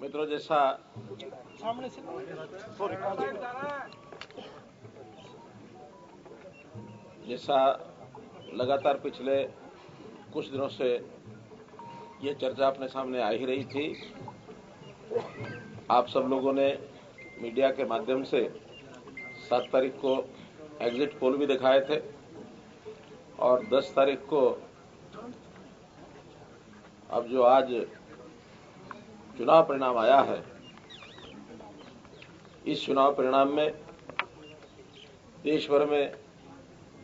मित्रों, जैसा सामने से जैसा लगातार पिछले कुछ दिनों से ये चर्चा अपने सामने आ ही रही थी, आप सब लोगों ने मीडिया के माध्यम से 7 तारीख को एग्जिट पोल भी दिखाए थे और 10 तारीख को अब जो आज चुनाव परिणाम आया है, इस चुनाव परिणाम में देश भर में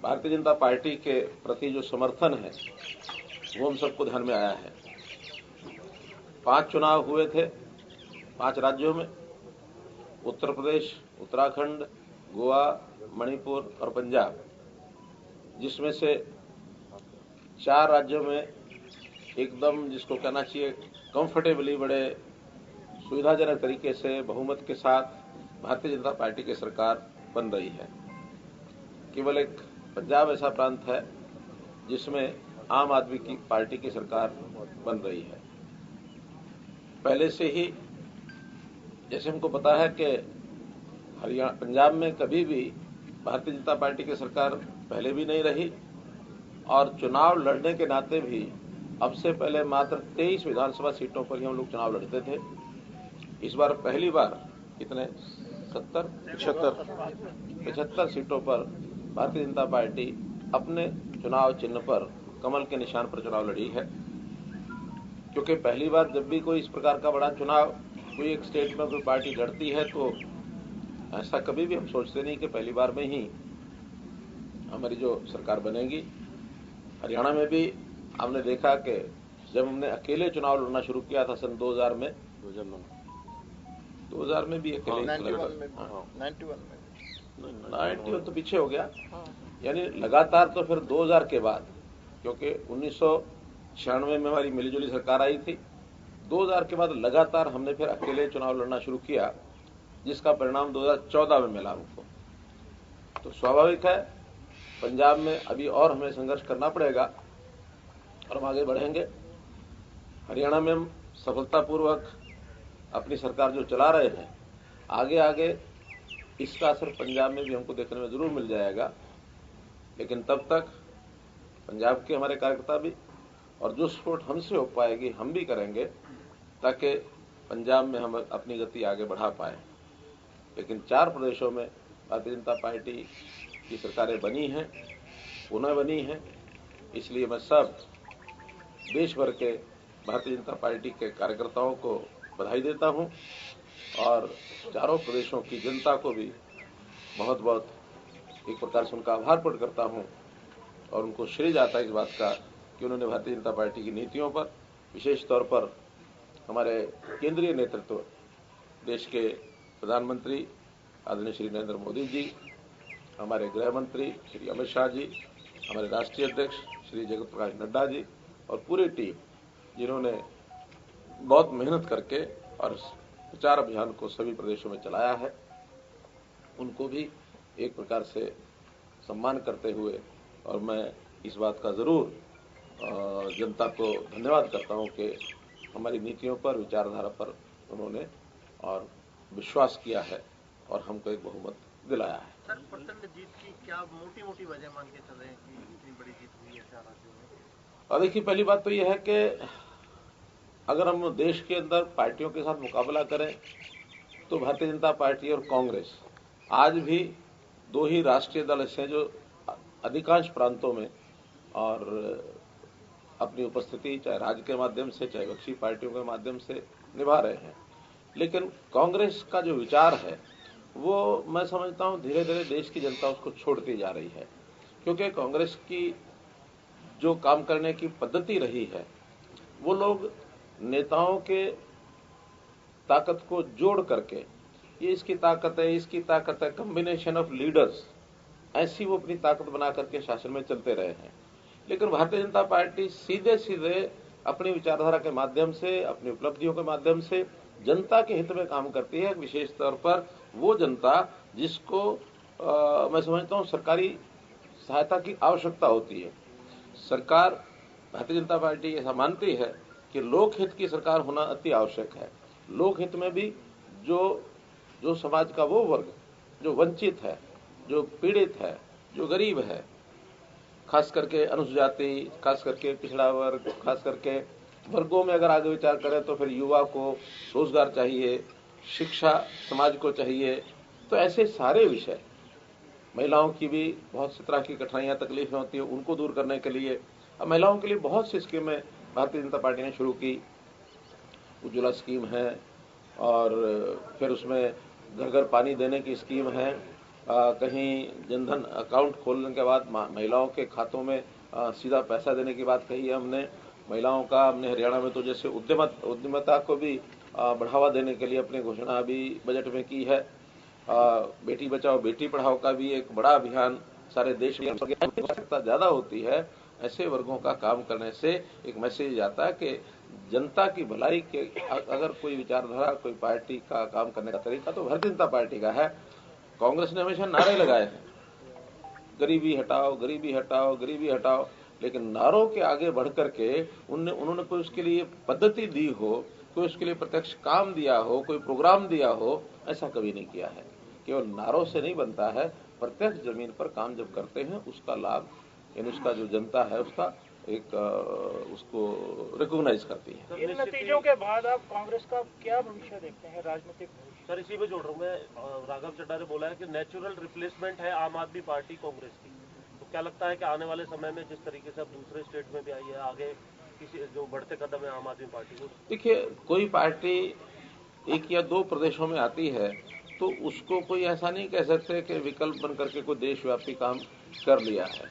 भारतीय जनता पार्टी के प्रति जो समर्थन है वो हम सबको ध्यान में आया है। 5 चुनाव हुए थे 5 राज्यों में, उत्तर प्रदेश, उत्तराखंड, गोवा, मणिपुर और पंजाब, जिसमें से 4 राज्यों में एकदम जिसको कहना चाहिए कंफर्टेबली, बड़े सुविधाजनक तरीके से बहुमत के साथ भारतीय जनता पार्टी की सरकार बन रही है। केवल एक पंजाब ऐसा प्रांत है जिसमें आम आदमी की पार्टी की सरकार बन रही है। पहले से ही जैसे हमको पता है कि हरियाणा, पंजाब में कभी भी भारतीय जनता पार्टी की सरकार पहले भी नहीं रही और चुनाव लड़ने के नाते भी अब से पहले मात्र 23 विधानसभा सीटों पर ही हम लोग चुनाव लड़ते थे। इस बार पहली बार कितने 75 सीटों पर भारतीय जनता पार्टी अपने चुनाव चिन्ह पर कमल के निशान पर चुनाव लड़ी है। क्योंकि पहली बार जब भी कोई इस प्रकार का बड़ा चुनाव कोई एक स्टेट में कोई पार्टी लड़ती है तो ऐसा कभी भी हम सोचते नहीं कि पहली बार में ही हमारी जो सरकार बनेगी। हरियाणा में भी हमने देखा कि जब हमने अकेले चुनाव लड़ना शुरू किया था सन 2000 में, 2000 में भी अकेले 91 तो पीछे हो गया, यानी लगातार। तो फिर 2000 के बाद, क्योंकि 1996 में हमारी मिलीजुली सरकार आई थी, 2000 के बाद लगातार हमने फिर अकेले चुनाव लड़ना शुरू किया, जिसका परिणाम 2014 में मिला हमको। तो स्वाभाविक है पंजाब में अभी और हमें संघर्ष करना पड़ेगा और हम आगे बढ़ेंगे। हरियाणा में हम सफलतापूर्वक अपनी सरकार जो चला रहे हैं, आगे आगे इसका असर पंजाब में भी हमको देखने में जरूर मिल जाएगा। लेकिन तब तक पंजाब के हमारे कार्यकर्ता भी और जो सपोर्ट हमसे हो पाएगी हम भी करेंगे, ताकि पंजाब में हम अपनी गति आगे बढ़ा पाए। लेकिन 4 प्रदेशों में भारतीय जनता पार्टी की सरकारें बनी हैं, पुनः बनी हैं, इसलिए मैं सब देश भर के भारतीय जनता पार्टी के कार्यकर्ताओं को बधाई देता हूं और चारों प्रदेशों की जनता को भी बहुत बहुत एक प्रकार से उनका आभार प्रकट करता हूं और उनको श्रेय जाता है इस बात का कि उन्होंने भारतीय जनता पार्टी की नीतियों पर, विशेष तौर पर हमारे केंद्रीय नेतृत्व, देश के प्रधानमंत्री आदरणीय श्री नरेंद्र मोदी जी, हमारे गृह मंत्री श्री अमित शाह जी, हमारे राष्ट्रीय अध्यक्ष श्री जगत प्रकाश नड्डा जी और पूरी टीम, जिन्होंने बहुत मेहनत करके और प्रचार अभियान को सभी प्रदेशों में चलाया है, उनको भी एक प्रकार से सम्मान करते हुए और मैं इस बात का जरूर जनता को धन्यवाद करता हूं कि हमारी नीतियों पर, विचारधारा पर उन्होंने और विश्वास किया है और हमको एक बहुमत दिलाया है। सर, प्रचंड जीत की क्या मोटी वजह मान के चल रहे हैं कि इतनी बड़ी जीत हुई है 4 राज्यों में? और देखिए, पहली बात तो यह है कि अगर हम देश के अंदर पार्टियों के साथ मुकाबला करें तो भारतीय जनता पार्टी और कांग्रेस आज भी 2 ही राष्ट्रीय दल ऐसे हैं जो अधिकांश प्रांतों में और अपनी उपस्थिति चाहे राज्य के माध्यम से चाहे विपक्षी पार्टियों के माध्यम से निभा रहे हैं। लेकिन कांग्रेस का जो विचार है वो मैं समझता हूं धीरे धीरे देश की जनता उसको छोड़ती जा रही है, क्योंकि कांग्रेस की जो काम करने की पद्धति रही है, वो लोग नेताओं के ताकत को जोड़ करके, ये इसकी ताकत है, इसकी ताकत है, कॉम्बिनेशन ऑफ लीडर्स, ऐसी वो अपनी ताकत बना करके शासन में चलते रहे हैं। लेकिन भारतीय जनता पार्टी सीधे सीधे अपनी विचारधारा के माध्यम से, अपनी उपलब्धियों के माध्यम से जनता के हित में काम करती है। विशेष तौर पर वो जनता जिसको मैं समझता हूं सरकारी सहायता की आवश्यकता होती है। सरकार, भारतीय जनता पार्टी ऐसा मानती है कि लोकहित की सरकार होना अति आवश्यक है लोकहित में भी जो जो समाज का वो वर्ग जो वंचित है, जो पीड़ित है, जो गरीब है, खास करके अनुसूचित जाति, खास करके पिछड़ा वर्ग, खास करके वर्गों में अगर आगे विचार करें तो फिर युवा को रोजगार चाहिए, शिक्षा समाज को चाहिए। तो ऐसे सारे विषय, महिलाओं की भी बहुत सी तरह की कठिनाइयां तकलीफें होती है, उनको दूर करने के लिए अब महिलाओं के लिए बहुत सी स्कीमें भारतीय जनता पार्टी ने शुरू की। उज्ज्वला स्कीम है और फिर उसमें घर घर पानी देने की स्कीम है। कहीं जनधन अकाउंट खोलने के बाद महिलाओं के खातों में सीधा पैसा देने की बात कही है हमने। महिलाओं का हमने हरियाणा में तो जैसे उद्यमता को भी बढ़ावा देने के लिए अपनी घोषणा अभी बजट में की है। बेटी बचाओ बेटी पढ़ाओ का भी एक बड़ा अभियान सारे देश में आवश्यकता ज्यादा होती है। ऐसे वर्गों का काम करने से एक मैसेज आता है कि जनता की भलाई के अगर कोई विचारधारा, कोई पार्टी का काम करने का तरीका तो भारतीय जनता पार्टी का है। कांग्रेस ने हमेशा नारे लगाए हैं, गरीबी हटाओ, गरीबी हटाओ, गरीबी हटाओ, लेकिन नारों के आगे बढ़ करके उन्होंने कोई उसके लिए पद्धति दी हो, कोई उसके लिए प्रत्यक्ष काम दिया हो, कोई प्रोग्राम दिया हो, ऐसा कभी नहीं किया है। केवल नारों से नहीं बनता है, प्रत्यक्ष जमीन पर काम जब करते हैं उसका लाभ यानी उसका जो जनता है उसका एक उसको रिकॉग्नाइज करती है। इन नतीजों के बाद आप कांग्रेस का क्या भविष्य देखते हैं, राजनीतिक भविष्य? सर इसी पे जोड़ रहा हूँ मैं, राघव चड्ढा ने बोला है कि नेचुरल रिप्लेसमेंट है आम आदमी पार्टी कांग्रेस की। तो क्या लगता है कि आने वाले समय में जिस तरीके से अब दूसरे स्टेट में भी आई है, आगे किसी जो बढ़ते कदम है आम आदमी पार्टी को? देखिए, कोई पार्टी एक या दो प्रदेशों में आती है तो उसको कोई ऐसा नहीं कह सकते कि विकल्प बन करके कोई देशव्यापी काम कर लिया है।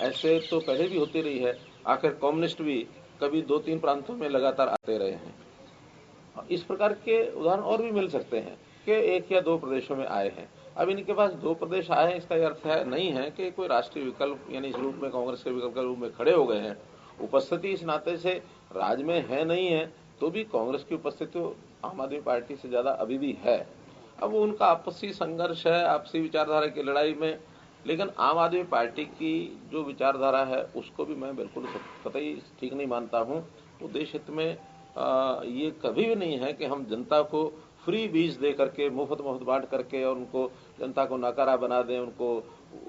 ऐसे तो पहले भी होती रही है। आखिर कम्युनिस्ट भी कभी 2-3 प्रांतों में लगातार आते रहे हैं। इस प्रकार के उदाहरण और भी मिल सकते हैं कि एक या दो प्रदेशों में आए हैं। अब इनके पास 2 प्रदेश आए हैं, इसका अर्थ नहीं है कि कोई राष्ट्रीय विकल्प यानी इस रूप में कांग्रेस के विकल्प के रूप में खड़े हो गए हैं। उपस्थिति इस नाते से राज्य में है नहीं है, तो भी कांग्रेस की उपस्थिति आम आदमी पार्टी से ज्यादा अभी भी है। अब उनका आपसी संघर्ष है, आपसी विचारधारा की लड़ाई में, लेकिन आम आदमी पार्टी की जो विचारधारा है उसको भी मैं बिल्कुल कतई ठीक नहीं मानता हूं। तो देश हित में ये कभी भी नहीं है कि हम जनता को फ्री बीज दे करके, मुफ्त बांट करके और उनको जनता को नाकारा बना दें, उनको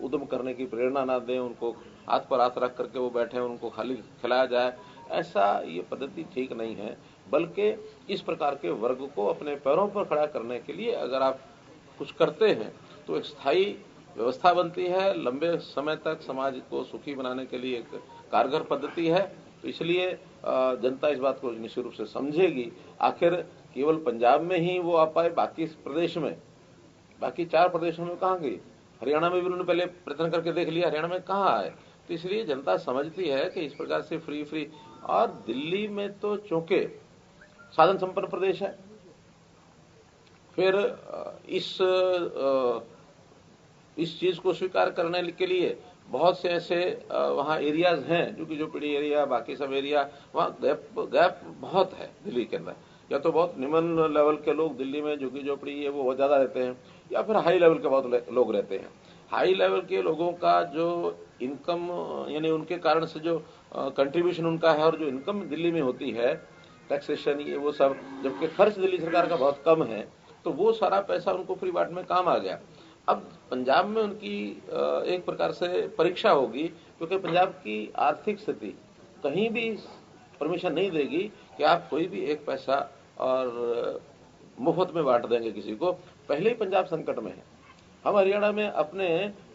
उद्यम करने की प्रेरणा ना दें, उनको हाथ पर हाथ रख करके वो बैठे, उनको खाली खिलाया जाए। ऐसा ये पद्धति ठीक नहीं है। बल्कि इस प्रकार के वर्ग को अपने पैरों पर खड़ा करने के लिए अगर आप कुछ करते हैं तो एक स्थायी व्यवस्था बनती है, लंबे समय तक समाज को सुखी बनाने के लिए एक कारगर पद्धति है। तो इसलिए जनता इस बात को निश्चित रूप से समझेगी। आखिर केवल पंजाब में ही वो आ पाए, बाकी प्रदेश में, बाकी 4 प्रदेशों में कहाँ गई? हरियाणा में भी उन्होंने पहले प्रयत्न करके देख लिया, हरियाणा में कहाँ आए। तो इसलिए जनता समझती है कि इस प्रकार से फ्री और दिल्ली में तो चूंकि साधन संपन्न प्रदेश है, फिर इस चीज को स्वीकार करने के लिए बहुत से ऐसे वहाँ एरियाज हैं, जो कि झोपड़ी एरिया, बाकी सब एरिया, वहाँ गैप बहुत है दिल्ली के अंदर। या तो बहुत निम्न लेवल के लोग दिल्ली में झुग्गी झोपड़ी है वो बहुत ज्यादा रहते हैं, या फिर हाई लेवल के बहुत लोग रहते हैं। हाई लेवल के लोगों का जो इनकम यानी उनके कारण से जो कंट्रीब्यूशन उनका है और जो इनकम दिल्ली में होती है, टैक्सेशन ये वो सब, जबकि खर्च दिल्ली सरकार का बहुत कम है, तो वो सारा पैसा उनको फ्री बांट में काम आ गया। अब पंजाब में उनकी एक प्रकार से परीक्षा होगी, क्योंकि पंजाब की आर्थिक स्थिति कहीं भी परमिशन नहीं देगी कि आप कोई भी एक पैसा और मुफ्त में बांट देंगे किसी को। पहले ही पंजाब संकट में है। हम हरियाणा में अपने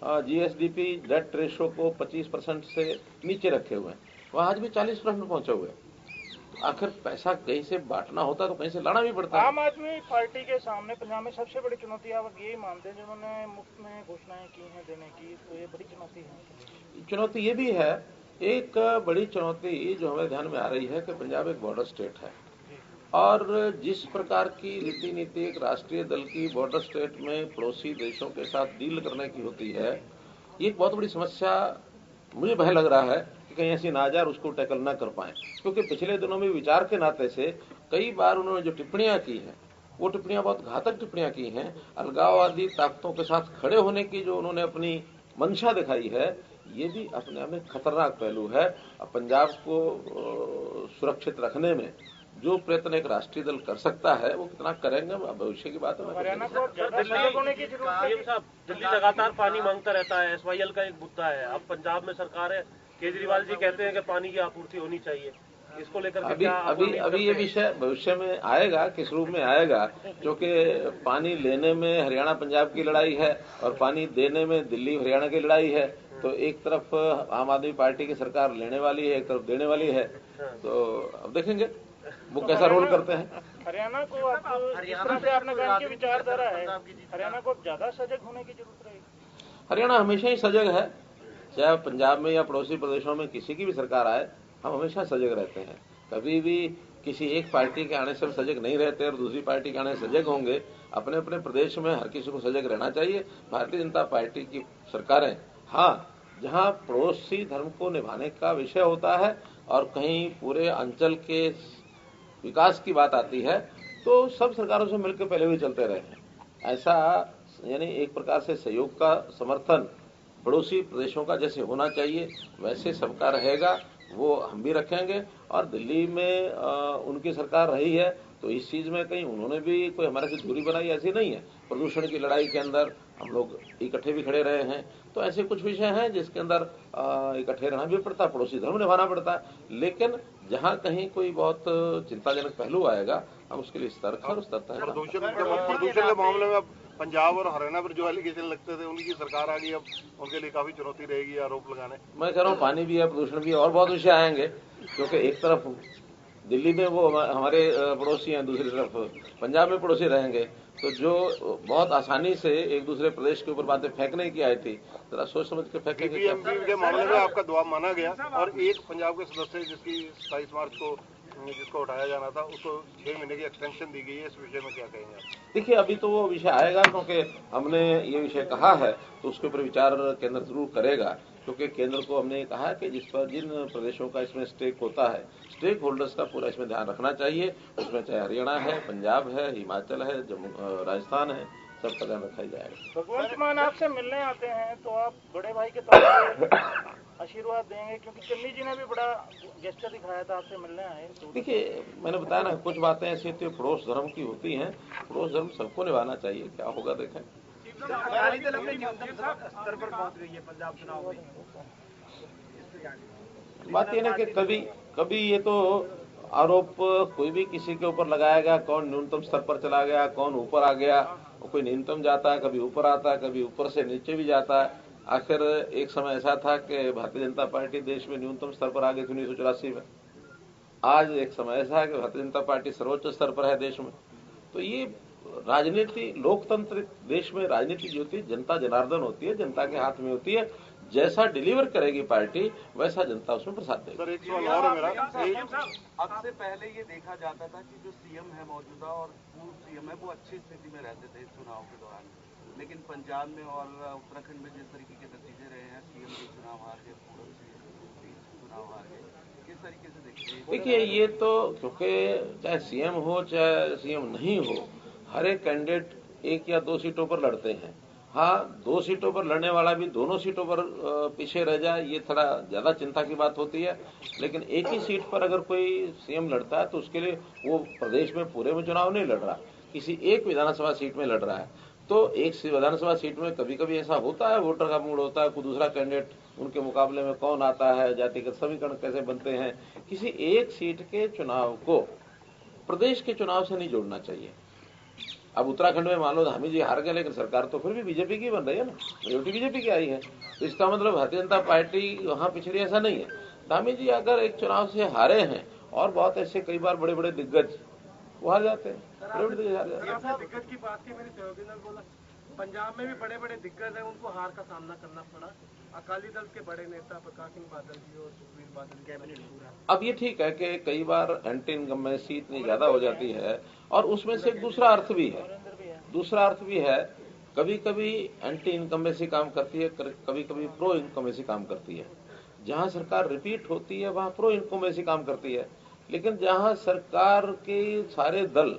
जीएसडीपी डेट रेशो को 25% से नीचे रखे हुए हैं, वहां आज भी 40% पहुंचे हुए हैं। आखिर पैसा कहीं से बांटना होता तो कहीं से लाना भी पड़ता है। आम आदमी पार्टी के सामने पंजाब में सबसे बड़ी चुनौती आप यही मानते हैं, जिन्होंने मुफ्त में घोषणाएं की हैं देने की, तो ये बड़ी चुनौती है? चुनौती ये भी है, एक बड़ी चुनौती जो हमें ध्यान में आ रही है कि पंजाब एक बॉर्डर स्टेट है, और जिस प्रकार की रीति नीति एक राष्ट्रीय दल की बॉर्डर स्टेट में पड़ोसी देशों के साथ डील करने की होती है, ये एक बहुत बड़ी समस्या मुझे भय लग रहा है कि कहीं ऐसी ना आ जाए और उसको टैकल ना कर पाए। क्योंकि पिछले दिनों में विचार के नाते से कई बार उन्होंने जो टिप्पणियां की हैं, वो टिप्पणियां बहुत घातक टिप्पणियां की हैं। अलगाववादी ताकतों के साथ खड़े होने की जो उन्होंने अपनी मंशा दिखाई है, ये भी अपने आप में खतरनाक पहलू है। पंजाब को सुरक्षित रखने में जो प्रयत्न एक राष्ट्रीय दल कर सकता है वो कितना करेंगे भविष्य की बात है। हरियाणा को ज्यादा सजग होने की जरूरत है। सीएम साहब, दिल्ली लगातार पानी मांगता रहता है, SYL का एक मुद्दा है। अब पंजाब में सरकार है, केजरीवाल जी कहते हैं कि पानी की आपूर्ति होनी चाहिए। इसको लेकर के क्या अभी ये विषय भविष्य में आएगा, किस रूप में आएगा, क्योंकि पानी लेने में हरियाणा पंजाब की लड़ाई है और पानी देने में दिल्ली हरियाणा की लड़ाई है। तो एक तरफ आम आदमी पार्टी की सरकार लेने वाली है, एक तरफ देने वाली है। तो अब देखेंगे वो कैसा रोल करते हैं। हरियाणा को अब जिस तरह से आपने कहा कि विचारधारा है, हरियाणा को ज्यादा सजग होने की जरूरत रहेगी। हरियाणा हमेशा ही सजग है, चाहे पंजाब में या पड़ोसी प्रदेशों में किसी की भी सरकार आए, हम हमेशा सजग रहते हैं। कभी भी किसी एक पार्टी के आने से सजग नहीं रहते और दूसरी पार्टी के आने से सजग होंगे। अपने अपने प्रदेश में हर किसी को सजग रहना चाहिए। भारतीय जनता पार्टी की सरकारें, हाँ, जहां पड़ोसी धर्म को निभाने का विषय होता है और कहीं पूरे अंचल के विकास की बात आती है, तो सब सरकारों से मिलकर पहले भी चलते रहे हैं। ऐसा यानी एक प्रकार से सहयोग का समर्थन पड़ोसी प्रदेशों का जैसे होना चाहिए वैसे सबका रहेगा, वो हम भी रखेंगे। और दिल्ली में उनकी सरकार रही है तो इस चीज में कहीं उन्होंने भी कोई हमारे से दूरी बनाई ऐसी नहीं है। प्रदूषण की लड़ाई के अंदर हम लोग इकट्ठे भी खड़े रहे हैं। तो ऐसे कुछ विषय हैं जिसके अंदर इकट्ठे रहना भी पड़ता है, पड़ोसी धर्म निभाना पड़ता है। लेकिन जहां कहीं कोई बहुत चिंताजनक पहलू आएगा हम उसके लिए सतर्क और सतर्क है। प्रदूषण के मामले में अब पंजाब और हरियाणा पर जो एलिगेशन लगते थे उनकी सरकार आ गई, अब उनके लिए काफी चुनौती रहेगी आरोप लगाने। मैं कह रहा हूँ पानी भी है, प्रदूषण भी है और बहुत विषय आएंगे, क्योंकि एक तरफ दिल्ली में वो हमारे पड़ोसी हैं, दूसरी तरफ पंजाब में पड़ोसी रहेंगे। तो जो बहुत आसानी से एक दूसरे प्रदेश के ऊपर बातें फेंकने की आई थी, जरा सोच समझ के फेंकेंगे। के मामले में आपका दबाव माना गया और एक पंजाब के सदस्य जिसकी 27 मार्च को जिसको उठाया जाना था उसको 6 महीने की एक्सटेंशन दी गई है, इस विषय में क्या कहेंगे आप? देखिए अभी तो वो विषय आएगा, क्योंकि हमने ये विषय कहा है तो उसके ऊपर विचार केंद्र जरूर करेगा। क्योंकि केंद्र को हमने कहा कि जिन प्रदेशों का इसमें स्टेक होता है, स्टेक होल्डर्स का पूरा इसमें ध्यान रखना चाहिए। उसमें चाहे हरियाणा है, पंजाब है, हिमाचल है, राजस्थान है, सबका ध्यान रखा जाएगा। भगवंत मान आपसे मिलने आते हैं तो आप बड़े भाई के तौर पर आशीर्वाद देंगे, क्योंकि चन्नी जी ने भी बड़ा गेस्चर दिखाया था, आपसे मिलने आए। तो देखिए मैंने बताया ना, कुछ बातें ऐसी होती है पड़ोस धर्म की होती हैं, पड़ोस धर्म सबको निभाना चाहिए। क्या होगा देखें। स्तर पर पहुंच गई है पंजाब चुनाव में। बात यह ना कि कभी ये तो आरोप कोई भी किसी के ऊपर लगाएगा, कौन न्यूनतम स्तर पर चला गया, कौन ऊपर आ गया। कोई न्यूनतम जाता है, कभी ऊपर आता है, कभी ऊपर से नीचे भी जाता है। आखिर एक समय ऐसा था कि भारतीय जनता पार्टी देश में न्यूनतम स्तर पर आ गई थी 1984 में। आज एक समय ऐसा है कि भारतीय जनता पार्टी सर्वोच्च स्तर पर है देश में। तो ये राजनीति, लोकतंत्र देश में राजनीति जो होती है जनता जनार्दन होती है, जनता के हाथ में होती है। जैसा डिलीवर करेगी पार्टी वैसा जनता उसमें प्रसाद देगी। सर एक सवाल और है मेरा। अब से पहले ये देखा जाता था कि जो सीएम है मौजूदा और पूर्व सीएम है वो अच्छी स्थिति में रहते थे चुनाव के दौरान, लेकिन पंजाब में और उत्तराखंड में जिस तरीके के नतीजे रहे हैं, सीएम भी चुनाव हार गए, पूर्व सीएम भी चुनाव हार गए, किस तरीके से देखते हैं? देखिए ये तो क्योंकि चाहे सीएम हो चाहे सीएम नहीं हो, हर एक कैंडिडेट 1 या 2 सीटों पर लड़ते हैं। हाँ, 2 सीटों पर लड़ने वाला भी दोनों सीटों पर पीछे रह जाए ये थोड़ा ज्यादा चिंता की बात होती है। लेकिन एक ही सीट पर अगर कोई सीएम लड़ता है तो उसके लिए वो प्रदेश में पूरे में चुनाव नहीं लड़ रहा, किसी एक विधानसभा सीट में लड़ रहा है। तो एक विधानसभा सीट में कभी कभी ऐसा होता है, वोटर का मूड होता है, कोई दूसरा कैंडिडेट उनके मुकाबले में कौन आता है, जातिगत समीकरण कैसे बनते हैं। किसी एक सीट के चुनाव को प्रदेश के चुनाव से नहीं जोड़ना चाहिए। अब उत्तराखंड में मान लो धामी जी हार गए, लेकिन सरकार तो फिर भी बीजेपी की बन रही है ना, मेजोरिटी बीजेपी की आई है। तो इसका मतलब भारतीय जनता पार्टी वहां पिछड़ी, ऐसा नहीं है। धामी जी अगर एक चुनाव से हारे हैं, और बहुत ऐसे कई बार बड़े बड़े दिग्गज वो हार जाते हैं, दिग्गज की बात की मेरी सहयोगी ने बोला पंजाब में भी बड़े बड़े दिग्गज हैं, उनको हार का सामना करना पड़ा। अकाली दल के बड़े नेता प्रकाश सिंह बादल जी और सुखबीर बादल कैबिनेट पूरा। अब ये ठीक है कि कई बार एंटी इनकम्बेंसी इतनी ज्यादा हो जाती है, और उसमें से एक दूसरा अर्थ भी है। कभी कभी एंटी इनकम्बेंसी काम करती है, कभी कभी प्रो इनकम्बेंसी काम करती है। जहां सरकार रिपीट होती है वहां प्रो इनकम्बेंसी काम करती है। लेकिन जहां सरकार के सारे दल,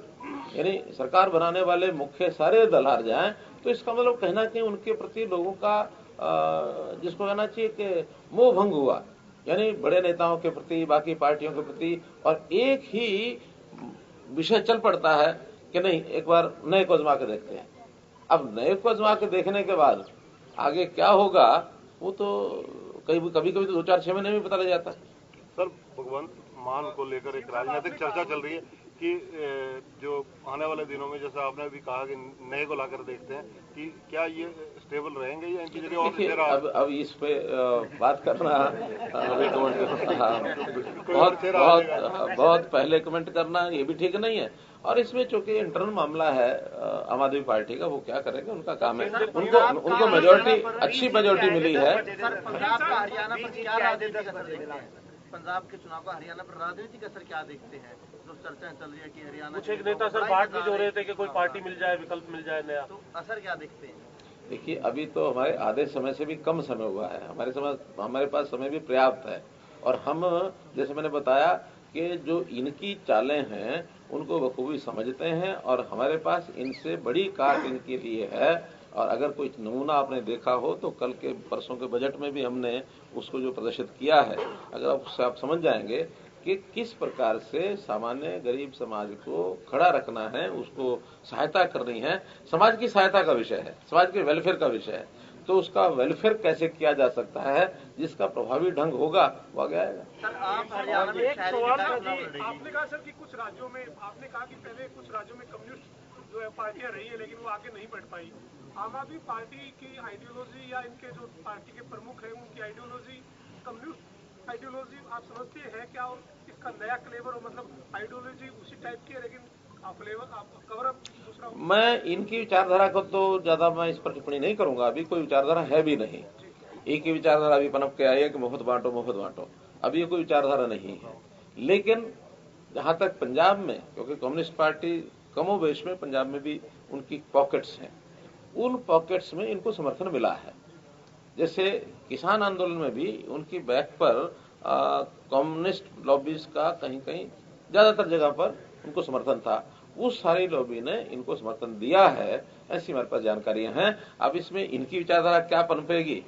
यानी सरकार बनाने वाले मुख्य सारे दल हार जाएं, तो इसका मतलब कहना कि उनके प्रति लोगों का जिसको कहना चाहिए कि मोह भंग हुआ, यानी बड़े नेताओं के प्रति, बाकी पार्टियों के प्रति। और एक ही विषय चल पड़ता है कि नहीं एक बार नए को आजमा के देखते हैं। अब नए को आजमा के देखने के बाद आगे क्या होगा वो तो कभी कभी तो 2-4-6 महीने में पता लग जाता है। सर, भगवंत मान को लेकर एक राजनीतिक चर्चा चल रही है कि जो आने वाले दिनों में, जैसा आपने अभी कहा कि नए को लाकर देखते हैं, कि क्या ये स्टेबल रहेंगे या इनकी जगह और चेहरा? अब इस पे बात करना बहुत पहले कमेंट करना ये भी ठीक नहीं है। और इसमें चूंकि इंटरनल मामला है आम आदमी पार्टी का, वो क्या करेंगे उनका काम है। उनको मेजोरिटी, अच्छी मेजोरिटी मिली है। पंजाब का हरियाणा पर क्या राजनीतिक असर देखते हैं? पंजाब के चुनाव का हरियाणा पर राजनीतिक असर क्या देखते हैं? जो चर्चाएं चल रही है कि हरियाणा कुछ एक नेता सर बात भी जो रहे थे कि कोई पार्टी मिल जाए, विकल्प मिल जाए नया, तो असर क्या देखते हैं? देखिए, अभी तो हमारे आधे समय से भी कम समय हुआ है, हमारे पास समय भी पर्याप्त है। और हम, जैसे मैंने बताया कि जो इनकी चालें हैं उनको बखूबी समझते हैं और हमारे पास इनसे बड़ी काट इनके लिए है। और अगर कोई नमूना आपने देखा हो तो कल के परसों के बजट में भी हमने उसको जो प्रदर्शित किया है, अगर उससे आप समझ जाएंगे कि किस प्रकार से सामान्य गरीब समाज को खड़ा रखना है, उसको सहायता करनी है। समाज की सहायता का विषय है, समाज के वेलफेयर का विषय है, तो उसका वेलफेयर कैसे किया जा सकता है जिसका प्रभावी ढंग होगा वो आगे आएगा। सर, आप हरियाणा में आपने कहा सर कि कुछ राज्यों में, आपने कहा कि पहले कुछ राज्यों में कम्युनिस्ट जो है पार्टियां रही है लेकिन वो आगे नहीं बढ़ पाई। आम आदमी पार्टी की आइडियोलॉजी या इनके जो पार्टी के प्रमुख हैं उनकी आइडियोलॉजी कम्युनिस्ट आइडियोलॉजी आप समझते हैं क्या? और इसका नया फ्लेवर हो, मतलब आइडियोलॉजी उसी टाइप की है लेकिन फ्लेवर आप कवर अप दूसरा? मैं इनकी विचारधारा को तो ज्यादा मैं इस पर टिप्पणी नहीं करूंगा। अभी कोई विचारधारा है भी नहीं। एक ही विचारधारा अभी पनप के आई है कि मुफ्त बांटो। अभी ये कोई विचारधारा नहीं है। लेकिन जहां तक पंजाब में, क्योंकि कम्युनिस्ट पार्टी कमोबेश में पंजाब में भी उनकी पॉकेट्स हैं, उन पॉकेट्स में इनको समर्थन मिला है। जैसे किसान आंदोलन में भी उनकी बैक पर कम्युनिस्ट लॉबीज का कहीं कहीं ज्यादातर जगह पर उनको समर्थन था। उस सारी लॉबी ने इनको समर्थन दिया है, ऐसी हमारे पास जानकारियां हैं। अब इसमें इनकी विचारधारा क्या पनपेगी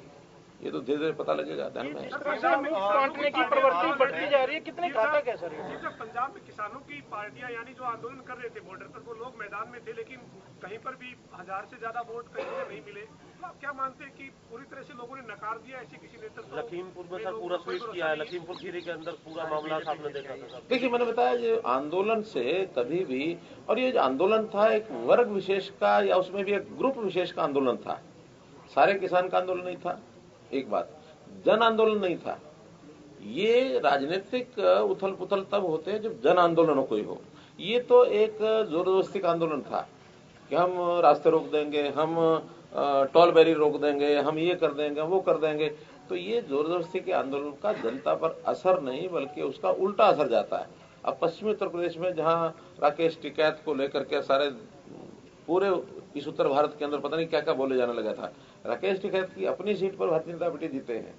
ये तो धीरे धीरे पता लगेगा। ध्यान में बांटने की प्रवृत्ति बढ़ती जा रही है, कितनी घातक है सर? जब पंजाब में किसानों की पार्टियां यानी जो आंदोलन कर रहे थे बॉर्डर पर, वो लोग मैदान में थे लेकिन कहीं पर भी 1000 से ज्यादा वोट कहीं से नहीं मिले। तो आप क्या मानते हैं कि पूरी तरह से लोगों ने नकार दिया ऐसे किसी नेतृत्व? लखीमपुर में सर पूरा स्वीप किया है, लखीमपुर खीरी के अंदर पूरा मामला आपने देखा था। देखिए, मैंने बताया ये आंदोलन से कभी भी, और ये जो आंदोलन था एक वर्ग विशेष का या उसमें भी एक ग्रुप विशेष का आंदोलन था, सारे किसान का आंदोलन नहीं था। एक बात, जन आंदोलन नहीं था। ये राजनीतिक उथल पुथल तब होते हैं जब जन आंदोलन कोई हो। ये तो एक जोर जबरदस्ती का आंदोलन था कि हम रास्ते रोक देंगे, हम टोल बैरियर रोक देंगे, हम ये कर देंगे, वो कर देंगे। तो ये जोर जबरदस्ती के आंदोलन का जनता पर असर नहीं बल्कि उसका उल्टा असर जाता है। अब पश्चिमी उत्तर प्रदेश में जहां राकेश टिकैत को लेकर के सारे पूरे इस उत्तर भारत के अंदर पता नहीं क्या क्या बोले जाने लगा था, राकेश टिकैत की अपनी सीट पर भारतीय जनता पार्टी जीते हैं।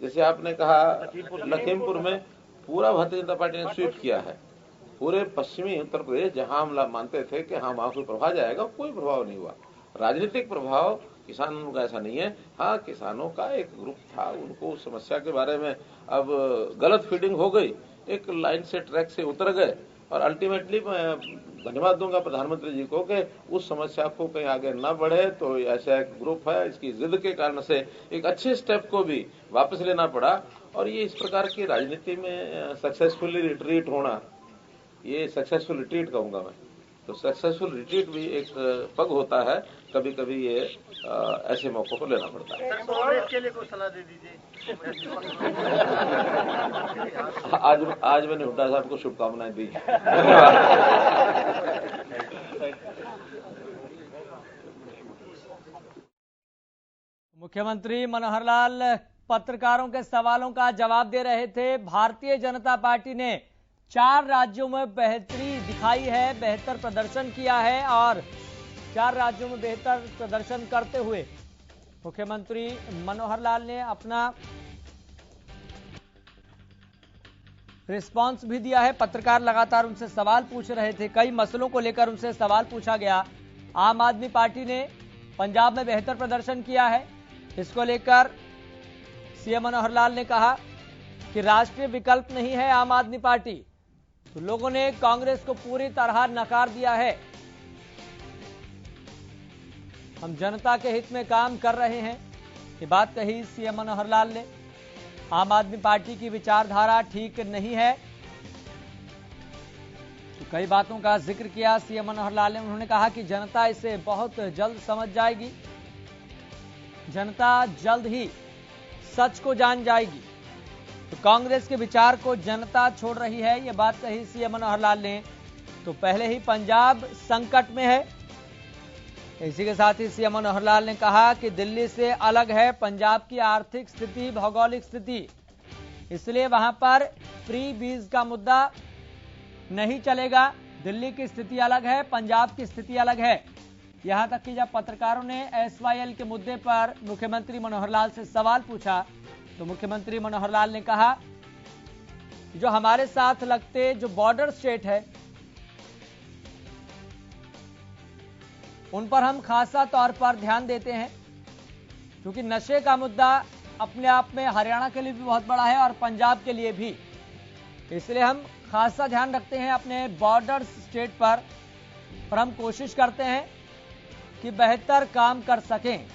जैसे आपने कहा लखीमपुर में पूरा भारतीय जनता पार्टी ने स्वीप किया है। पूरे पश्चिमी उत्तर प्रदेश जहां हम मानते थे कि हाँ वहां कोई प्रभाव जाएगा, कोई प्रभाव नहीं हुआ। राजनीतिक प्रभाव किसानों का ऐसा नहीं है। हाँ, किसानों का एक ग्रुप था, उनको उस समस्या के बारे में अब गलत फीडिंग हो गई, एक लाइन से ट्रैक से उतर गए। और अल्टीमेटली मैं धन्यवाद दूंगा प्रधानमंत्री जी को कि उस समस्या को कहीं आगे न बढ़े। तो ऐसा एक ग्रुप है, इसकी जिद के कारण से एक अच्छे स्टेप को भी वापस लेना पड़ा। और ये इस प्रकार की राजनीति में सक्सेसफुली रिट्रीट होना, ये सक्सेसफुल रिट्रीट कहूंगा मैं, तो सक्सेसफुल रिट्रीट भी एक पग होता है। कभी कभी ये ऐसे मौकों पर लेना पड़ता है। कांग्रेस के लिए कोई सलाह दे दीजिए। आज मैंने हुड्डा साहब को शुभकामनाएं दी। मुख्यमंत्री मनोहर लाल पत्रकारों के सवालों का जवाब दे रहे थे। भारतीय जनता पार्टी ने 4 राज्यों में बेहतरी दिखाई है, बेहतर प्रदर्शन किया है और 4 राज्यों में बेहतर प्रदर्शन करते हुए मुख्यमंत्री मनोहर लाल ने अपना रिस्पांस भी दिया है। पत्रकार लगातार उनसे सवाल पूछ रहे थे, कई मसलों को लेकर उनसे सवाल पूछा गया। आम आदमी पार्टी ने पंजाब में बेहतर प्रदर्शन किया है, इसको लेकर सीएम मनोहर लाल ने कहा कि राष्ट्रीय विकल्प नहीं है आम आदमी पार्टी। तो लोगों ने कांग्रेस को पूरी तरह नकार दिया है। हम जनता के हित में काम कर रहे हैं, ये बात कही सीएम मनोहर लाल ने। आम आदमी पार्टी की विचारधारा ठीक नहीं है, तो कई बातों का जिक्र किया सीएम मनोहर लाल ने। उन्होंने कहा कि जनता इसे बहुत जल्द समझ जाएगी, जनता जल्द ही सच को जान जाएगी। तो कांग्रेस के विचार को जनता छोड़ रही है, यह बात कही सीएम मनोहर लाल ने। तो पहले ही पंजाब संकट में है। इसी के साथ ही सीएम मनोहर लाल ने कहा कि दिल्ली से अलग है पंजाब की आर्थिक स्थिति, भौगोलिक स्थिति, इसलिए वहां पर फ्री बीज का मुद्दा नहीं चलेगा। दिल्ली की स्थिति अलग है, पंजाब की स्थिति अलग है। यहां तक कि जब पत्रकारों ने एसवाईएल के मुद्दे पर मुख्यमंत्री मनोहर लाल से सवाल पूछा तो मुख्यमंत्री मनोहर लाल ने कहा कि जो हमारे साथ लगते जो बॉर्डर स्टेट है उन पर हम खासा तौर पर ध्यान देते हैं, क्योंकि नशे का मुद्दा अपने आप में हरियाणा के लिए भी बहुत बड़ा है और पंजाब के लिए भी, इसलिए हम खासा ध्यान रखते हैं अपने बॉर्डर स्टेट पर और हम कोशिश करते हैं कि बेहतर काम कर सकें,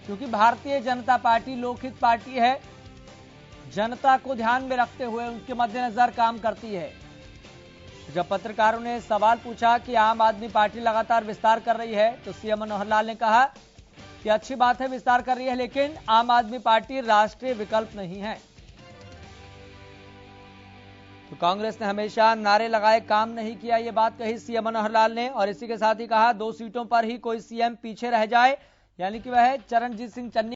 क्योंकि भारतीय जनता पार्टी लोकहित पार्टी है, जनता को ध्यान में रखते हुए उनके मद्देनजर काम करती है। जब पत्रकारों ने सवाल पूछा कि आम आदमी पार्टी लगातार विस्तार कर रही है तो सीएम मनोहर लाल ने कहा कि अच्छी बात है विस्तार कर रही है, लेकिन आम आदमी पार्टी राष्ट्रीय विकल्प नहीं है। तो कांग्रेस ने हमेशा नारे लगाए काम नहीं किया, ये बात कही सीएम मनोहर लाल ने। और इसी के साथ ही कहा 2 सीटों पर ही कोई सीएम पीछे रह जाए, यानी कि वह चरणजीत सिंह चन्नी